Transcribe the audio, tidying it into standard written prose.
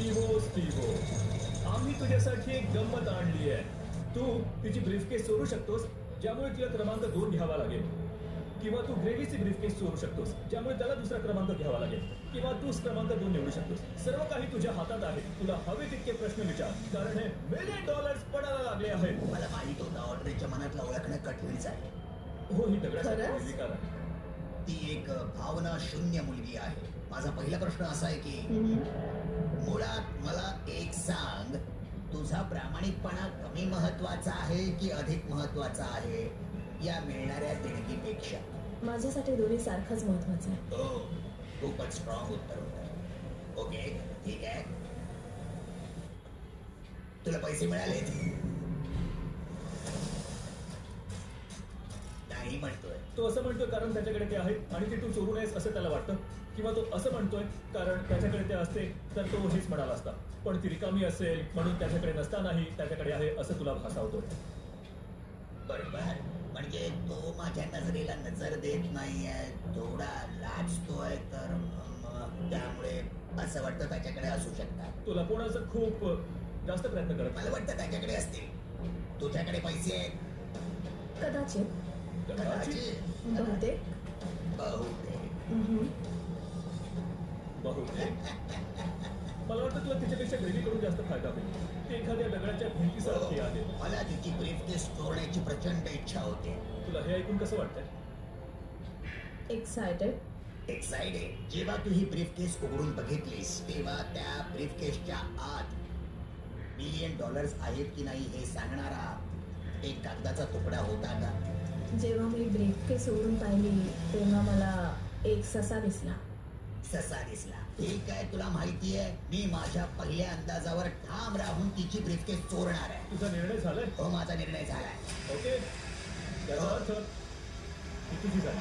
Stevo, आम्ही तुझ्यासाठी एक गंमत आणली आहे. तू तिची ब्रीफकेस चोरू शकतोस, ज्यामुळे तिला क्रमांक 2 घ्यावा लागेल. किंवा तू ग्रेव्हीची ब्रीफकेस चोरू शकतोस, ज्यामुळे त्याला दुसरा क्रमांक घ्यावा लागेल. किंवा तूच क्रमांक 2 निवडू शकतोस. सर्व काही तुझ्या हातात आहे. तुला हवे तितके प्रश्न विचार, कारण हे $1,000,000 पडायला लागले आहेत. मला माहित होतं ऑड्रेच्या मनातला ओळखणं कठीणच आहे. हो, ही दगडासारखी खरंच? मुलगी आहे. ती एक भावना शून्य मुलगी आहे. माझा पहिला प्रश्न असा आहे की मुळात मला एक सांग, तुझा प्रामाणिकपणा कमी महत्वाचा आहे की अधिक महत्वाचा आहे या मिळणाऱ्या देणगीपेक्षा? माझ्यासाठी दोन्ही सारखंच महत्वाचं आहे. हो, खूपच स्ट्रॉंग उत्तर होतं. ओके, ठीक आहे. तुला पैसे मिळालेत? नाही म्हणतोय. तो असं म्हणतोय कारण त्याच्याकडे ते आहे आणि ते तू चोरू नयेस असं त्याला वाटतं. किंवा तो असं म्हणतोय कारण त्याच्याकडे ते असते तर तो हेच म्हणाला असता. पण ती रिकामी असेल म्हणून त्याच्याकडे नसतानाही त्याच्याकडे आहे असं तुला भासावतोय. बरोबर. म्हणजे तो माझ्या नजरेला नजर देत नाहीये, थोडा लाजतोय, तर त्यामुळे असं वाटतं त्याच्याकडे असू शकतात. तो लपवण्याचा खूप जास्त प्रयत्न करत मला वाटतं त्याच्याकडे असतील. तुझ्याकडे पैसे आहेत? कदाचित. कदाचित. बहुतेक. बहुतेक. बहुतेक मला वाटतं तुला तिच्यापेक्षा ग्रेव्हीकडून जास्त फायदा होईल. ती एखाद्या दगडाच्या भिंतीसारखी आहे. मला तिची ब्रीफकेस चोरण्याची प्रचंड इच्छा होते. तुला हे ऐकून कसं वाटतंय? एक्साइटेड. जेव्हा तू ही ब्रीफकेस उघडून बघितलीस तेव्हा त्या ब्रीफकेसच्या आत $1,000,000 आहेत की नाही हे सांगणारा एक कागदाचा तुकडा होता का? जेव्हा मी ब्रीफकेस उघडून पाहिली तेव्हा मला एक ससा दिसला. ससा दिसला. ठीक आहे, तुला माहितीये मी माझ्या पहिल्या अंदाजावर ठाम राहून तिची ब्रीफकेस चोरणार आहे. तुझा निर्णय झालाय? हो, माझा निर्णय झालाय. ओके, त्याचा अर्थ ती तुझी झाली.